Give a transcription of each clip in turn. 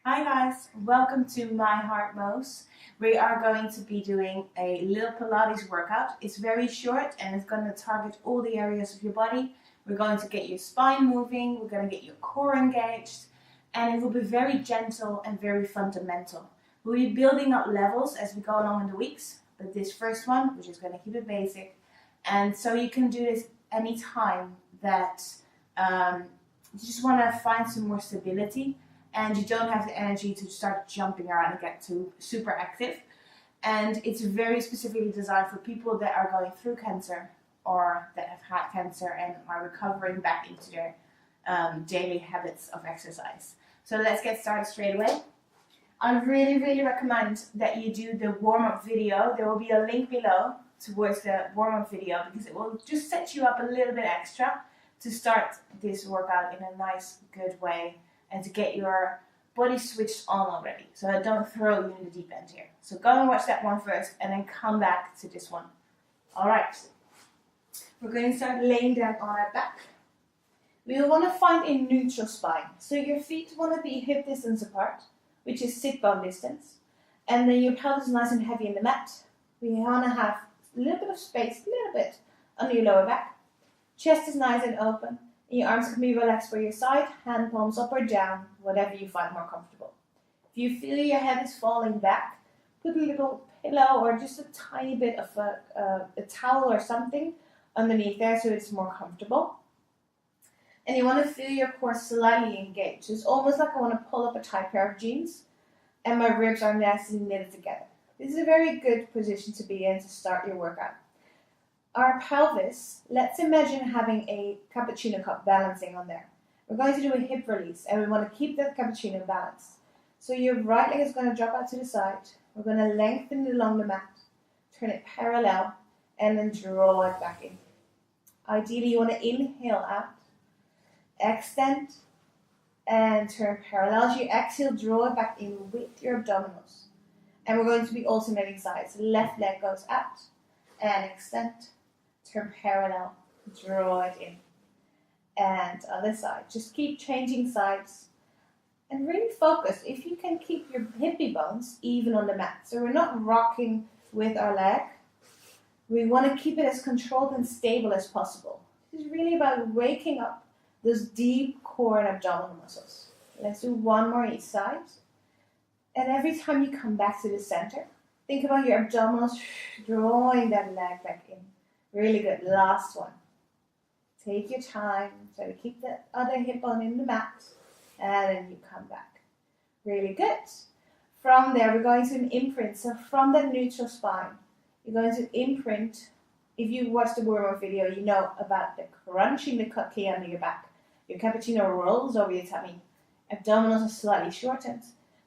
Hi guys, welcome to MyHeartMoves. We are going to be doing a little Pilates workout. It's very short and it's going to target all the areas of your body. We're going to get your spine moving, we're going to get your core engaged, and it will be very gentle and very fundamental. We'll be building up levels as we go along in the weeks, but this first one, we're just going to keep it basic. And so you can do this anytime that you just want to find some more stability and you don't have the energy to start jumping around and get too super active. And it's very specifically designed for people that are going through cancer or that have had cancer and are recovering back into their daily habits of exercise. So let's get started straight away. I really recommend that you do the warm-up video. There will be a link below towards the warm-up video because it will just set you up a little bit extra to start this workout in a nice, good way and to get your body switched on already. So I don't throw you in the deep end here. So go and watch that one first and then come back to this one. Alright, we're going to start laying down on our back. We will want to find a neutral spine. So your feet want to be hip distance apart, which is sit bone distance. And then your pelvis is nice and heavy in the mat. We want to have a little bit of space, a little bit, under your lower back. Chest is nice and open. And your arms can be relaxed by your side, hand palms up or down, whatever you find more comfortable. If you feel your head is falling back, put a little pillow or just a tiny bit of a towel or something underneath there so it's more comfortable. And you want to feel your core slightly engaged. It's almost like I want to pull up a tight pair of jeans and my ribs are nicely knitted together. This is a very good position to be in to start your workout. Our pelvis, let's imagine having a cappuccino cup balancing on there. We're going to do a hip release and we want to keep that cappuccino balanced. So your right leg is going to drop out to the side. We're going to lengthen it along the mat, turn it parallel, and then draw it back in. Ideally, you want to inhale out, extend, and turn parallel. As you exhale, draw it back in with your abdominals. And we're going to be alternating sides. Left leg goes out and extend. Turn parallel, draw it in, and other side. Just keep changing sides and really focus. If you can keep your hippie bones even on the mat, so we're not rocking with our leg, we want to keep it as controlled and stable as possible. This is really about waking up those deep core and abdominal muscles. Let's do one more each side, and every time you come back to the center, think about your abdominals, drawing that leg back in. Really good. Last one. Take your time. Try to keep the other hip bone in the mat. And then you come back. Really good. From there, we're going to imprint. So from that neutral spine, you're going to imprint. If you watch the warm-up video, you know about the crunching the key under your back. Your cappuccino rolls over your tummy. Abdominals are slightly shortened,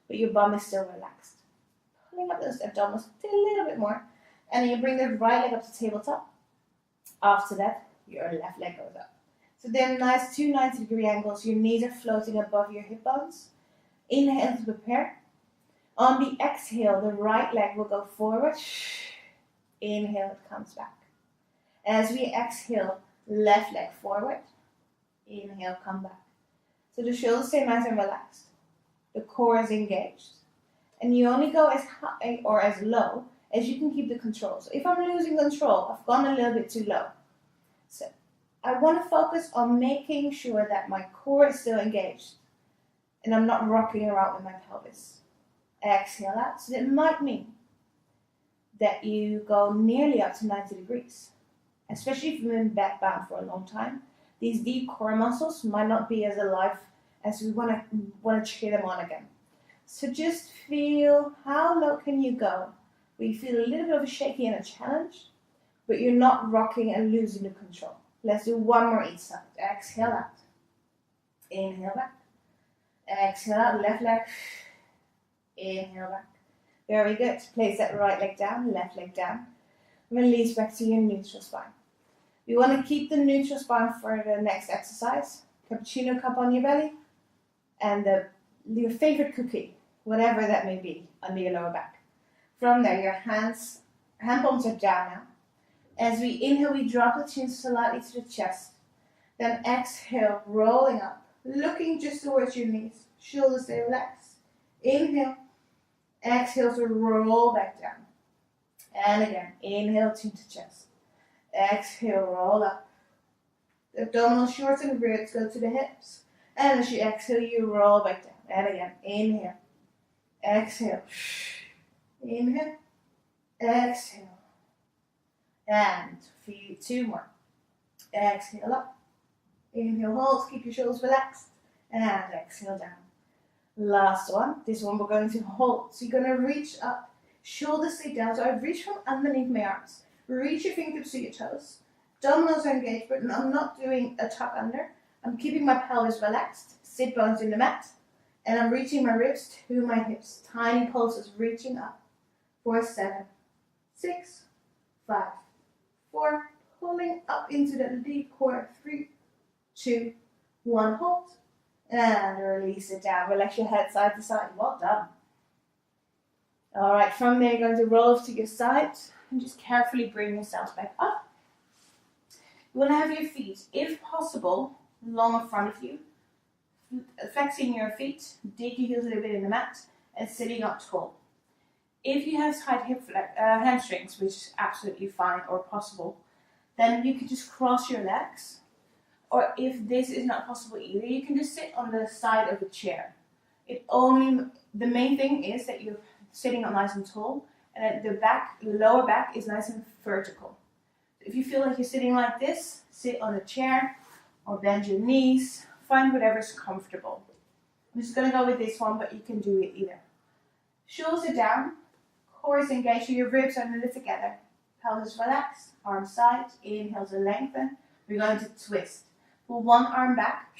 but your bum is still relaxed. Pulling up those abdominals a little bit more. And then you bring the right leg up to tabletop. After that, your left leg goes up. So they're nice, two 90-degree angles. Your knees are floating above your hip bones. Inhale to prepare. On the exhale, the right leg will go forward. Inhale, it comes back. As we exhale, left leg forward. Inhale, come back. So the shoulders stay nice and relaxed. The core is engaged. And you only go as high or as low as you can keep the control. So if I'm losing control, I've gone a little bit too low. So I want to focus on making sure that my core is still engaged and I'm not rocking around with my pelvis. Exhale out. So that might mean that you go nearly up to 90 degrees. Especially if you've been back bound for a long time. These deep core muscles might not be as alive as we want to cheer them on again. So just feel how low can you go. Where you feel a little bit of a shaky and a challenge, but you're not rocking and losing the control. Let's do one more each side. Exhale out. Inhale back. Exhale out. Left leg. Inhale back. Very good. Place that right leg down, left leg down. Release back to your neutral spine. We want to keep the neutral spine for the next exercise. Cappuccino cup on your belly. And your favorite cookie, whatever that may be, under your lower back. From there, your hand palms are down now. As we inhale, we drop the chin slightly to the chest. Then exhale, rolling up, looking just towards your knees. Shoulders stay relaxed. Inhale. Exhale to roll back down. And again, inhale, chin to chest. Exhale, roll up. The abdominal shorten, ribs go to the hips. And as you exhale, you roll back down. And again, inhale. Exhale. Inhale. Exhale. And two more. Exhale up. Inhale, hold. Keep your shoulders relaxed. And exhale down. Last one. This one we're going to hold. So you're going to reach up. Shoulders stay down. So I reach from underneath my arms. Reach your fingertips to your toes. Abdominals are engaged, but I'm not doing a tuck under. I'm keeping my pelvis relaxed. Sit bones in the mat. And I'm reaching my ribs to my hips. Tiny pulses reaching up. 4, 7, 6, 5, 4. Pulling up into the deep core. 3, 2, 1. Hold. And release it down. Relax your head side to side. Well done. Alright, from there you're going to roll off to your side. And just carefully bring yourself back up. You want to have your feet, if possible, long in front of you. Flexing your feet, dig your heels a little bit in the mat, and sitting up tall. If you have tight hamstrings, which is absolutely fine or possible, then you can just cross your legs. Or if this is not possible either, you can just sit on the side of a chair. The main thing is that you're sitting up nice and tall, and the lower back is nice and vertical. If you feel like you're sitting like this, sit on a chair or bend your knees. Find whatever's comfortable. I'm just going to go with this one, but you can do it either. Shoulders are down, core is engaged, so your ribs are knitted together. Pelvis relaxed, arms side, inhale to lengthen. We're going to twist. Pull one arm back,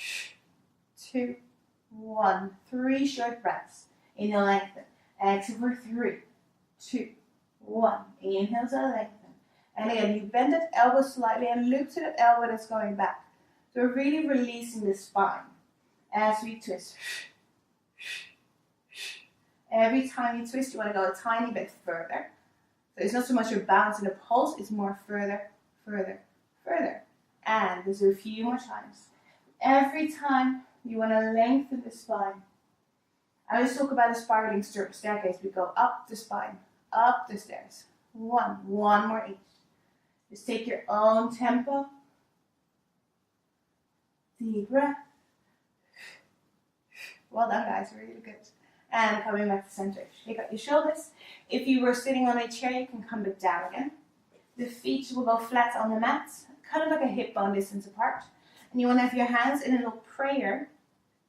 2, 1, 3 short breaths. Inhale, lengthen. Exhale for 3, 2, 1. Inhale to lengthen. And again, you bend that elbow slightly and loop to that elbow that's going back. So we're really releasing the spine as we twist. Every time you twist, you want to go a tiny bit further. So it's not so much your balance and the pulse, it's more further, further, further. And there's a few more times. Every time you want to lengthen the spine. I always talk about a spiraling staircase. We go up the spine, up the stairs. One more each. Just take your own tempo. Deep breath. Well done, guys. Really good. And coming back to center. Shake out your shoulders. If you were sitting on a chair, you can come back down again. The feet will go flat on the mat, kind of like a hip bone distance apart. And you want to have your hands in a little prayer.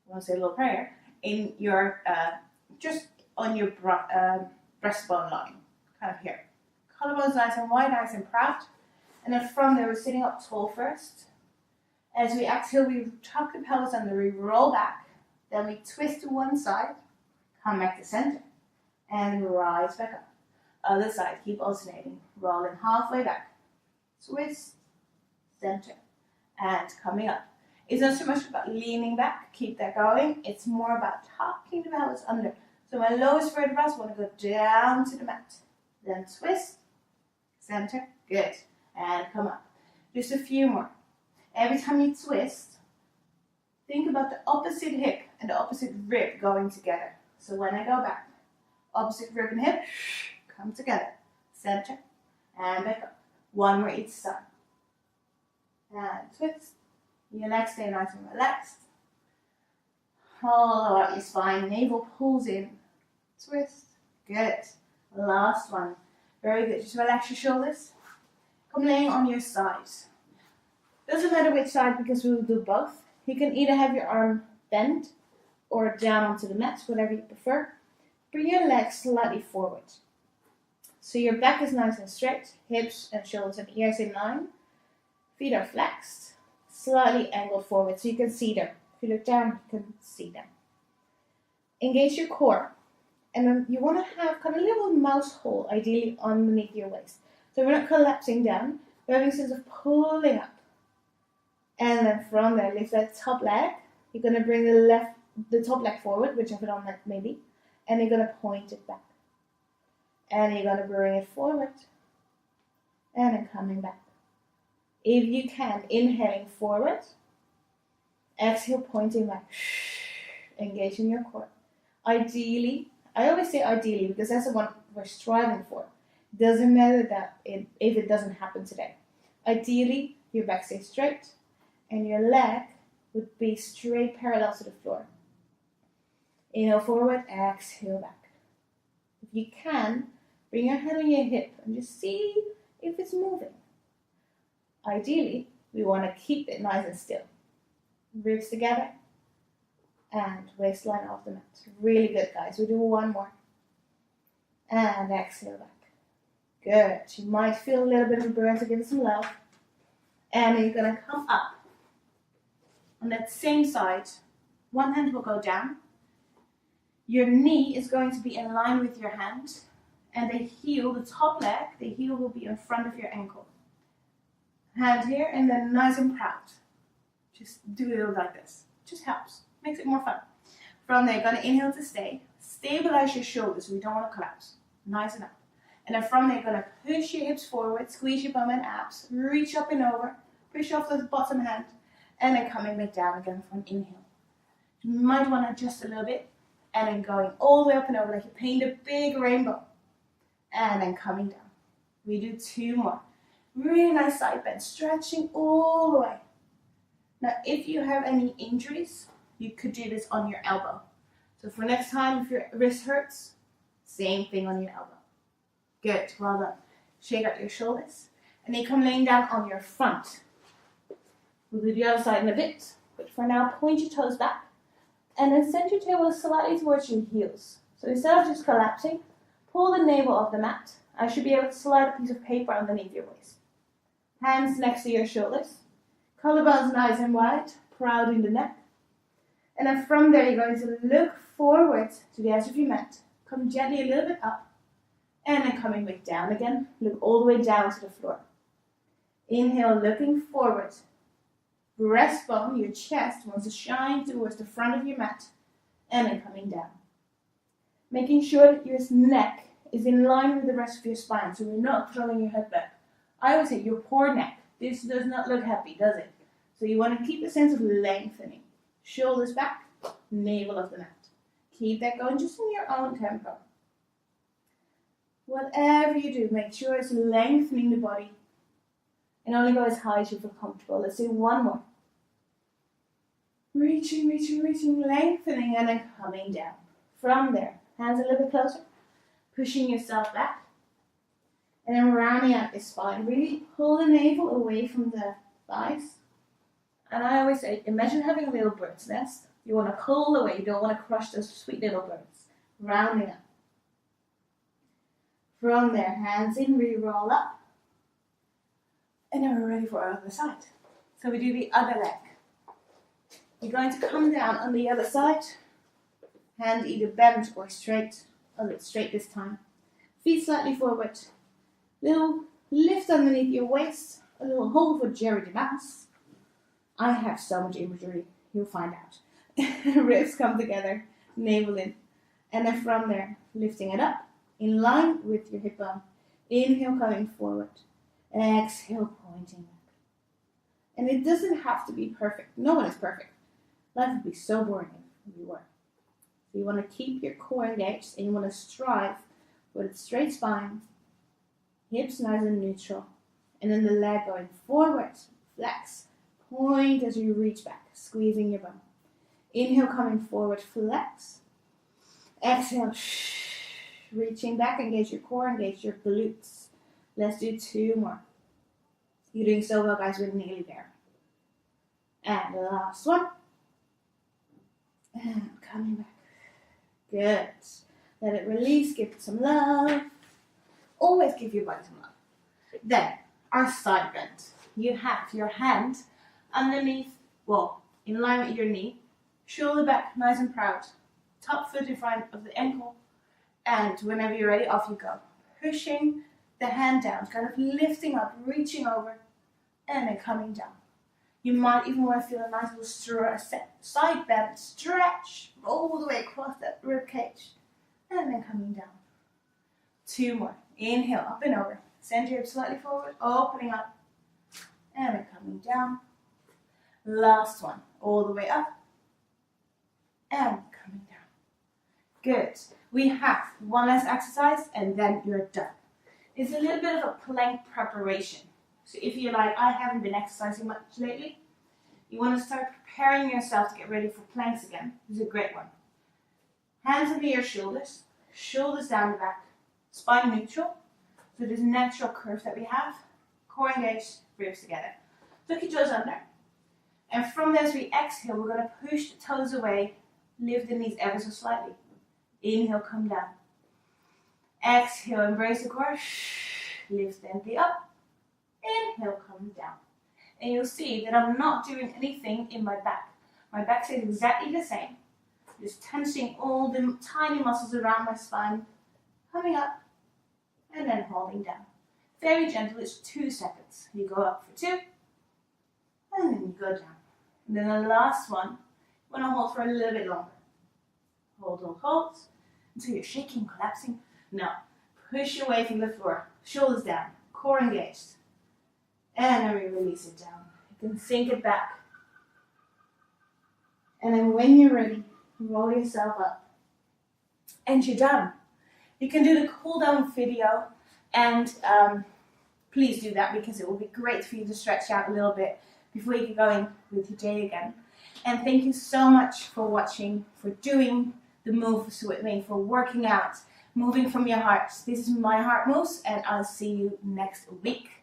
I want to say a little prayer. In your, just on your breastbone line. Kind of here. Collarbones nice and wide, nice and proud. And then from there, we're sitting up tall first. As we exhale, we tuck the pelvis under, we roll back. Then we twist to one side, come back to center, and rise back up. Other side, keep alternating. Rolling halfway back. Twist, center, and coming up. It's not so much about leaning back, keep that going. It's more about tucking the pelvis under. So my lowest vertebrae want to go down to the mat. Then twist, center, good. And come up. Just a few more. Every time you twist, think about the opposite hip and the opposite rib going together. So when I go back, opposite rib and hip, come together. Center, and back up. One more each side. And twist. Your legs stay nice and relaxed. Hollow out your spine. Navel pulls in. Twist. Good. Last one. Very good. Just relax your shoulders. Come laying on your sides. Doesn't matter which side because we will do both. You can either have your arm bent or down onto the mat, whatever you prefer. Bring your legs slightly forward. So your back is nice and straight. Hips and shoulders and ears in line. Feet are flexed. Slightly angled forward so you can see them. If you look down, you can see them. Engage your core. And then you want to have kind of a little mouse hole, ideally underneath your waist. So we're not collapsing down. We're having a sense of pulling up. And then from there, lift that top leg. You're going to bring the top leg forward, whichever one that may be. And you're going to point it back. And you're going to bring it forward. And then coming back. If you can, inhaling forward. Exhale, pointing back. Engaging your core. Ideally, I always say ideally because that's the one we're striving for. Doesn't matter that if it doesn't happen today. Ideally, your back stays straight and your leg would be straight parallel to the floor. Inhale forward, exhale back. If you can, bring your hand on your hip and just see if it's moving. Ideally, we want to keep it nice and still. Ribs together and waistline off the mat. Really good, guys. We do one more. And exhale back. Good. You might feel a little bit of a burn, so give it some love. And you're going to come up. On that same side, one hand will go down. Your knee is going to be in line with your hand. And the heel, the top leg, the heel will be in front of your ankle. Hand here, and then nice and proud. Just do it like this. Just helps. Makes it more fun. From there, you're going to inhale to stay. Stabilize your shoulders. We don't want to collapse. Nice and up. And then from there, you're going to push your hips forward, squeeze your bum and abs, reach up and over, push off the bottom hand, and then coming back down again for an inhale. You might want to adjust a little bit, and then going all the way up and over like you paint a big rainbow. And then coming down. We do two more. Really nice side bend, stretching all the way. Now, if you have any injuries, you could do this on your elbow. So for next time, if your wrist hurts, same thing on your elbow. Good, well done. Shake out your shoulders. And then come laying down on your front. We'll do the other side in a bit. But for now, point your toes back. And then send your tail slightly towards your heels. So instead of just collapsing, pull the navel off the mat. I should be able to slide a piece of paper underneath your waist. Hands next to your shoulders. Collarbones nice and wide, proud in the neck. And then from there, you're going to look forward to the edge of your mat. Come gently a little bit up. And then coming back down again. Look all the way down to the floor. Inhale, looking forward. Breastbone, your chest, wants to shine towards the front of your mat. And then coming down. Making sure that your neck is in line with the rest of your spine, so you're not throwing your head back. I always say your poor neck. This does not look happy, does it? So you want to keep a sense of lengthening. Shoulders back, navel of the mat. Keep that going just in your own tempo. Whatever you do, make sure it's lengthening the body. And only go as high as you feel comfortable. Let's do one more. Reaching, reaching, reaching, lengthening, and then coming down. From there, hands a little bit closer. Pushing yourself back. And then rounding out the spine. Really pull the navel away from the thighs. And I always say, imagine having a little bird's nest. You want to pull away. You don't want to crush those sweet little birds. Rounding up. From there, hands in, re-roll up. And then we're ready for our other side. So we do the other leg. You're going to come down on the other side. Hand either bent or straight. A little straight this time. Feet slightly forward. Little lift underneath your waist. A little hold for Jerry DeMass. I have so much imagery. You'll find out. Ribs come together. Navel in. And then from there, lifting it up. In line with your hip bone. Inhale, coming forward. Exhale, pointing back. And it doesn't have to be perfect. No one is perfect. Life would be so boring if we were. So you want to keep your core engaged and you want to strive with a straight spine, hips nice and neutral, and then the leg going forward, flex, point as you reach back, squeezing your bum. Inhale, coming forward, flex. Exhale, reaching back, engage your core, engage your glutes. Let's do two more. You're doing so well, guys. We're nearly there. And the last one. And coming back. Good. Let it release. Give it some love. Always give your body some love. Then, our side bend. You have your hand underneath, well, in line with your knee. Shoulder back, nice and proud. Top foot in front of the ankle. And whenever you're ready, off you go. Pushing the hand down, kind of lifting up, reaching over, and then coming down. You might even want to feel a nice little side bend, stretch, all the way across that rib cage, and then coming down. Two more. Inhale, up and over. Send your hips slightly forward, opening up, and then coming down. Last one, all the way up, and coming down. Good. We have one last exercise and then you're done. It's a little bit of a plank preparation. So if you're like, I haven't been exercising much lately, you want to start preparing yourself to get ready for planks again. This is a great one. Hands under your shoulders, shoulders down the back, spine neutral. So this natural curve that we have, core engaged, ribs together. Tuck your toes under. And from there, as we exhale, we're going to push the toes away, lift the knees ever so slightly. Inhale, come down. Exhale, embrace the core, lift gently up. Inhale, come down. And you'll see that I'm not doing anything in my back. My back stays exactly the same. Just tensing all the tiny muscles around my spine, coming up, and then holding down. Very gentle, it's 2 seconds. You go up for 2, and then you go down. And then the last one, you want to hold for a little bit longer. Hold, hold, hold, until you're shaking, collapsing. Now, push away from the floor, shoulders down, core engaged. And then we release it down. You can sink it back. And then when you're ready, roll yourself up. And you're done. You can do the cool down video, and please do that because it will be great for you to stretch out a little bit before you get going with your day again. And thank you so much for watching, for doing the moves with me, for working out, moving from your heart. This is My Heart Moves, and I'll see you next week.